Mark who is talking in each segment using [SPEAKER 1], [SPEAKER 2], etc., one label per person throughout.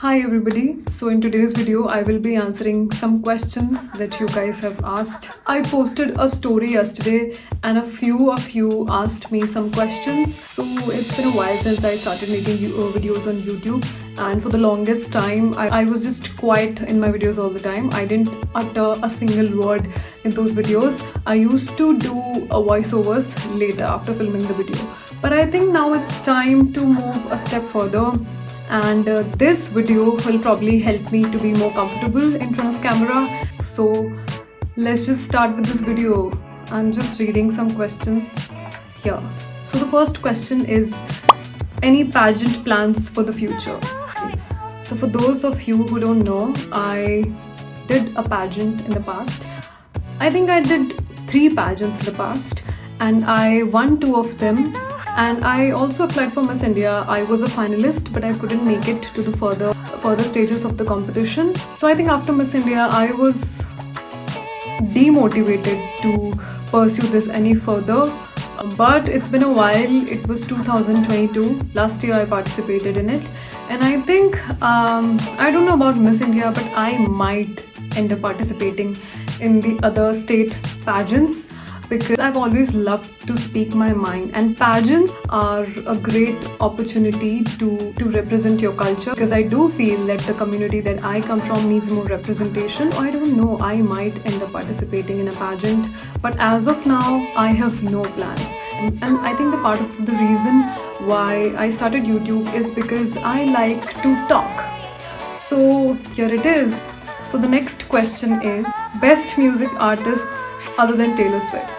[SPEAKER 1] Hi everybody. So in today's video I will be answering some questions that you guys have asked. I posted a story yesterday and a few of you asked me some questions. So it's been a while since I started making videos on YouTube, and for the longest time I was just quiet in my videos all the time. I didn't utter a single word in those videos. I used to do voiceovers later after filming the video. But I think now it's time to move a step further, and this video will probably help me to be more comfortable in front of camera. So let's just start with this video. I'm just reading some questions here. So the first question is, any pageant plans for the future? So for those of you who don't know, I did a pageant in the past. I think I did 3 pageants in the past and I won 2 of them. And I also applied for Miss India. I was a finalist, but I couldn't make it to the further stages of the competition. So I think after Miss India, I was demotivated to pursue this any further. But it's been a while. It was 2022. Last year I participated in it. And I think, I don't know about Miss India, but I might end up participating in the other state pageants, because I've always loved to speak my mind, and pageants are a great opportunity to represent your culture, because I do feel that the community that I come from needs more representation. I don't know, I might end up participating in a pageant, but as of now I have no plans. And I think the part of the reason why I started YouTube is because I like to talk. So here it is. So the next question is, best music artists other than Taylor Swift.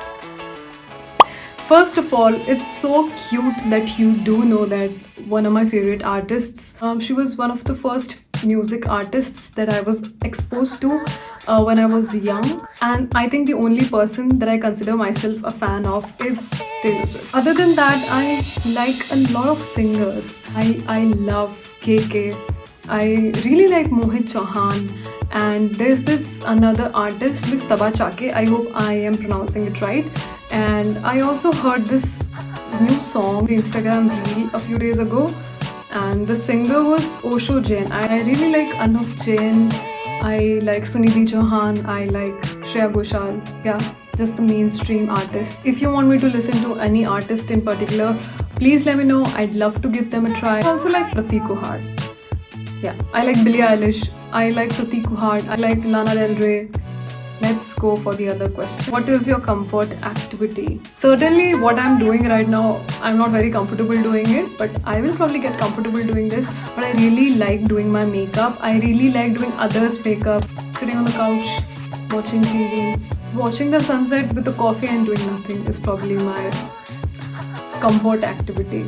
[SPEAKER 1] First of all, it's so cute that you do know that one of my favorite artists, she was one of the first music artists that I was exposed to when I was young, and I think the only person that I consider myself a fan of is Taylor Swift. Other than that, I like a lot of singers. I love KK. I really like Mohit Chauhan. And there's this another artist, Miss Taba Chake. I hope I am pronouncing it right. And I also heard this new song, the Instagram reel, a few days ago. And the singer was Osho Jain. I really like Anup Jain. I like Sunidhi Chauhan. I like Shreya Ghoshal. Yeah, just the mainstream artists. If you want me to listen to any artist in particular, please let me know. I'd love to give them a try. I also like Pratik Kuhad. Yeah, I like Billie Eilish. I like Pratik Kuhad. I like Lana Del Rey. Let's go for the other question. What is your comfort activity? Certainly what I'm doing right now, I'm not very comfortable doing it, but I will probably get comfortable doing this. But I really like doing my makeup. I really like doing others' makeup. Sitting on the couch, watching TV, watching the sunset with a coffee and doing nothing is probably my comfort activity.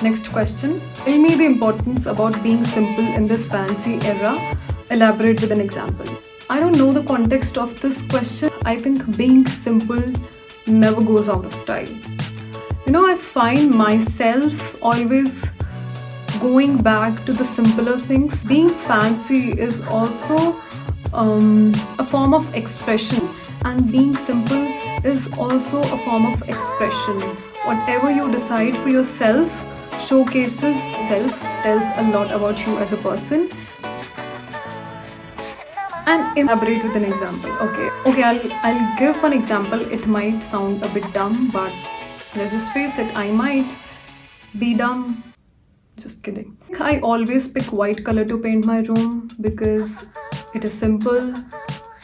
[SPEAKER 1] Next question. Tell me the importance about being simple in this fancy era. Elaborate with an example. I don't know the context of this question. I think being simple never goes out of style. You know, I find myself always going back to the simpler things. Being fancy is also a form of expression, and being simple is also a form of expression. Whatever you decide for yourself showcases self, tells a lot about you as a person. And elaborate with an example. Okay, I'll give an example. It might sound a bit dumb, but let's just face it, I might be dumb. Just kidding. I always pick white color to paint my room because it is simple.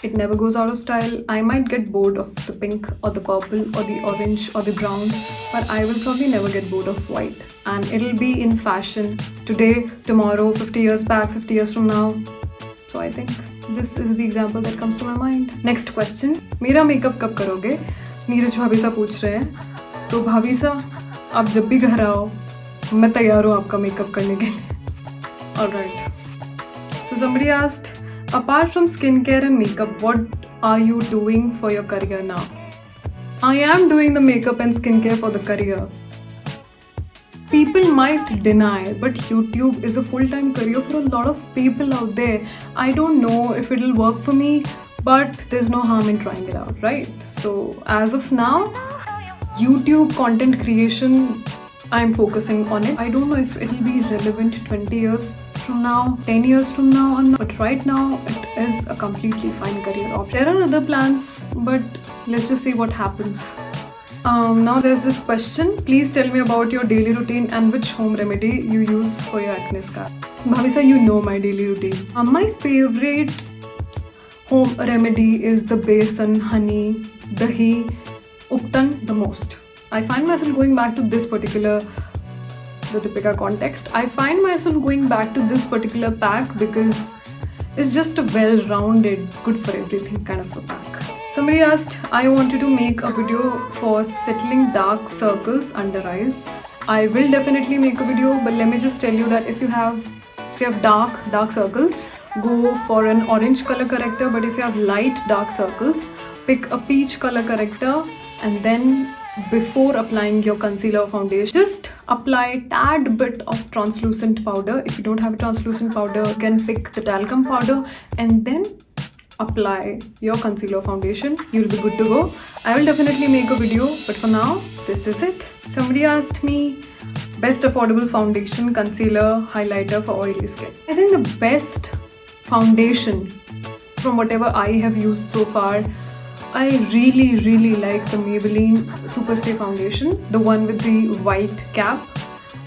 [SPEAKER 1] It never goes out of style. I might get bored of the pink or the purple or the orange or the brown, but I will probably never get bored of white. And it'll be in fashion today, tomorrow, 50 years back, 50 years from now. So I think this is the example that comes to my mind. Next question. मेरा makeup कब करोगे? नीरज भाभी सा पूछ रहे हैं. तो भाभी सा, आप जब भी घर आओ, मैं तैयार हूँ आपका मेकअप करने के लिए. Alright. So somebody asked, apart from skincare and makeup, what are you doing for your career now? I am doing the makeup and skincare for the career. People might deny, but YouTube is a full-time career for a lot of people out there. I don't know if it'll work for me, but there's no harm in trying it out, right? So as of now, YouTube content creation, I'm focusing on it. I don't know if it'll be relevant 20 years from now, 10 years from now, or not. But right now, it is a completely fine career option. There are other plans, but let's just see what happens. Now there's this question. Please tell me about your daily routine and which home remedy you use for your acne scar. Bhavisa, you know my daily routine. My favorite home remedy is the besan, honey, dahi, uptan the most. I find myself going back to this particular the Deepika context. I find myself going back to this particular pack because it's just a well-rounded, good for everything kind of a pack. Somebody asked, I wanted to make a video for settling dark circles under eyes. I will definitely make a video, but let me just tell you that if you have dark circles, go for an orange color corrector. But if you have light dark circles, pick a peach color corrector, and then before applying your concealer or foundation, just apply a tad bit of translucent powder. If you don't have a translucent powder, you can pick the talcum powder and then apply your concealer foundation. You'll be good to go. I will definitely make a video, but for now, this is it. Somebody asked me best affordable foundation, concealer, highlighter for oily skin. I think the best foundation from whatever I have used so far, I really like the Maybelline Superstay foundation, the one with the white cap,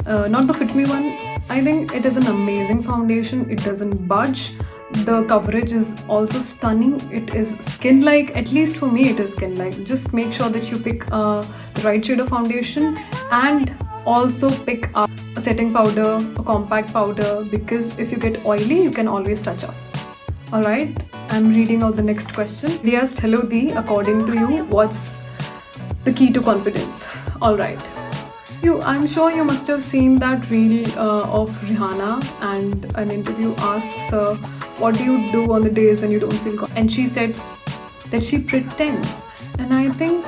[SPEAKER 1] not the Fit Me one. I think it is an amazing foundation. It doesn't budge. The coverage is also stunning. It is skin-like, at least for me it is skin-like. Just make sure that you pick the right shade of foundation, and also pick up a setting powder, a compact powder, because if you get oily, you can always touch up. Alright, I'm reading out the next question. He asked, hello Dee, according to you, what's the key to confidence? Alright. I'm sure you must have seen that reel of Rihanna, and an interview asks her, what do you do on the days when you don't feel confident? And she said that she pretends. And I think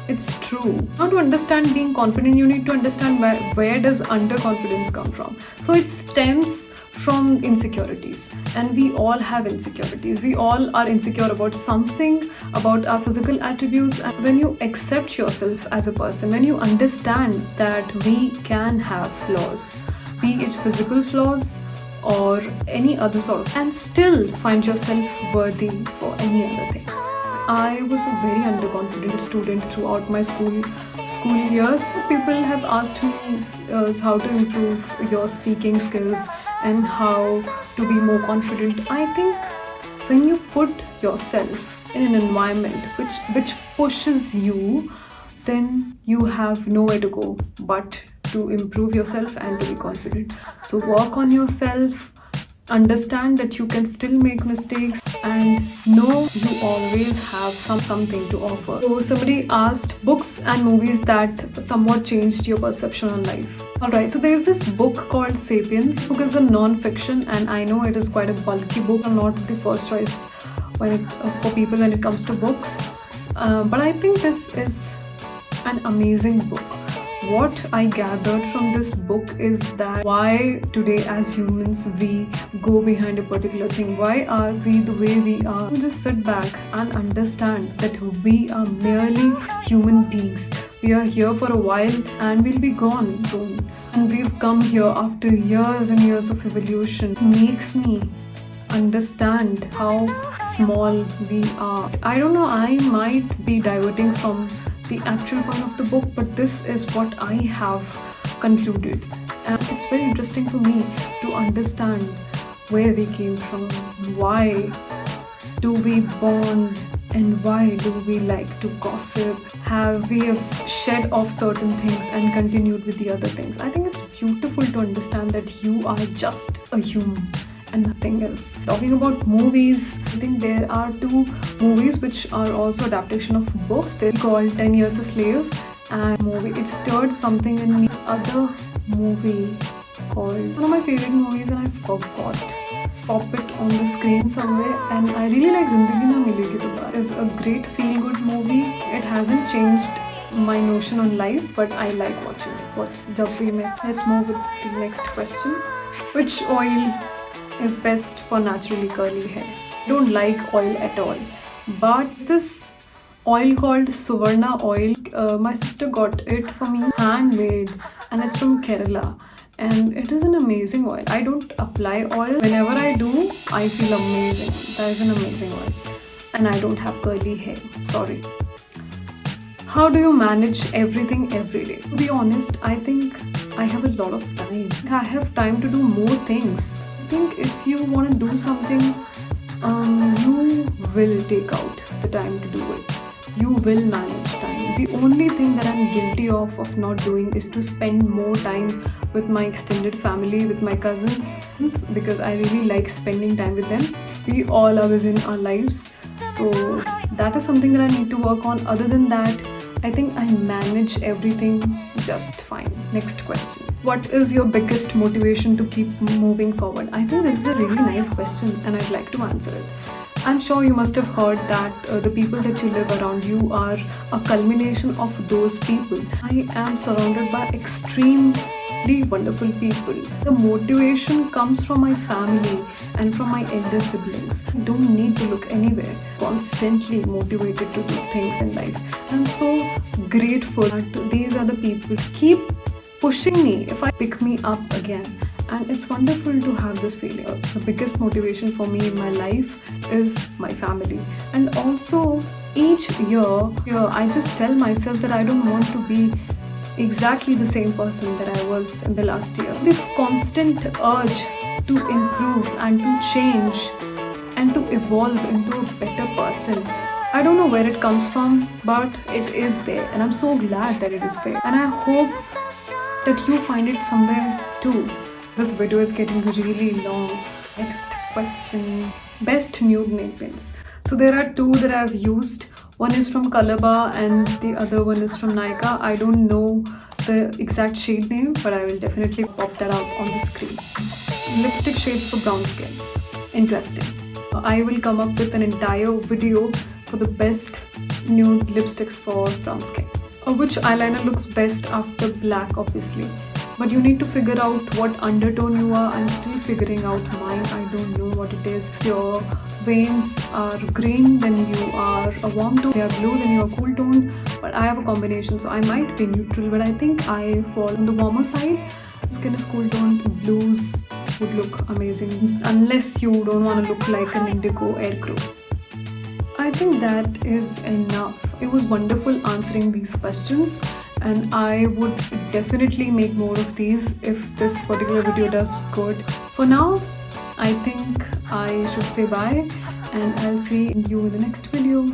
[SPEAKER 1] it's true. Now, to understand being confident, you need to understand where does underconfidence come from. So it stems from insecurities, and we all have insecurities. We all are insecure about something, about our physical attributes. And when you accept yourself as a person, when you understand that we can have flaws, be it physical flaws or any other sort of, and still find yourself worthy for any other things. I was a very underconfident student throughout my school years. People have asked me how to improve your speaking skills and how to be more confident. I think when you put yourself in an environment which pushes you, then you have nowhere to go but to improve yourself and to be confident. So work on yourself, understand that you can still make mistakes, and know you always have something to offer. So somebody asked books and movies that somewhat changed your perception on life. Alright, so there's this book called Sapiens. This book is a non-fiction, and I know it is quite a bulky book. I'm not the first choice for people when it comes to books. But I think this is an amazing book. What I gathered from this book is that why today as humans we go behind a particular thing. Why are we the way we are? Just sit back and understand that we are merely human beings. We are here for a while and we'll be gone soon. And we've come here after years and years of evolution. It makes me understand how small we are. I don't know, I might be diverting from the actual point of the book, but this is what I have concluded, and it's very interesting for me to understand where we came from, why do we bond, and why do we like to gossip. We have shed off certain things and continued with the other things. I think it's beautiful to understand that you are just a human and nothing else. Talking about movies, I think there are two movies which are also adaptation of books. They're called 10 Years a Slave and movie. It stirred something in me. Other movie called, one of my favorite movies, and I forgot. Pop it on the screen somewhere, and I really like Zindagi Na Milegi Dobara. It's a great feel-good movie. It hasn't changed my notion on life, but I like watching it. Let's move with the next question. Which oil is best for naturally curly hair? I don't like oil at all, but this oil called Suvarna oil, my sister got it for me, handmade, and it's from Kerala, and it is an amazing oil. I don't apply oil. Whenever I do, I feel amazing. That is an amazing oil. And I don't have curly hair. Sorry. How do you manage everything every day? To be honest, I think I have a lot of time. I have time to do more things. I think if you want to do something, you will take out the time to do it. You will manage time. The only thing that I'm guilty of not doing is to spend more time with my extended family, with my cousins, because I really like spending time with them. We all are busy in our lives, so that is something that I need to work on. Other than that, I think I manage everything just fine. Next question. What is your biggest motivation to keep moving forward? I think this is a really nice question and I'd like to answer it. I'm sure you must have heard that the people that you live around you are a culmination of those people. I am surrounded by extremely wonderful people. The motivation comes from my family and from my elder siblings. I don't need to look anywhere. Constantly motivated to do things in life. I'm so grateful that these are the people keep pushing me if I pick me up again. And it's wonderful to have this feeling. The biggest motivation for me in my life is my family. And also, each year, I just tell myself that I don't want to be exactly the same person that I was in the last year. This constant urge to improve and to change and to evolve into a better person. I don't know where it comes from, but it is there. And I'm so glad that it is there. And I hope that you find it somewhere too. This video is getting really long. Next question. Best nude nail paints. So there are two that I've used. One is from Colorbar and the other one is from Nykaa. I don't know the exact shade name, but I will definitely pop that out on the screen. Lipstick shades for brown skin. Interesting. I will come up with an entire video for the best nude lipsticks for brown skin. Which eyeliner looks best after black, obviously. But you need to figure out what undertone you are. I'm still figuring out mine. I don't know what it is. Your veins are green, then you are a warm tone. They are blue, then you are cool tone. But I have a combination, so I might be neutral. But I think I fall on the warmer side. Skin is cool toned. Blues would look amazing. Unless you don't want to look like an indigo aircrew. I think that is enough. It was wonderful answering these questions. And I would definitely make more of these if this particular video does good. For now, I think I should say bye and I'll see you in the next video.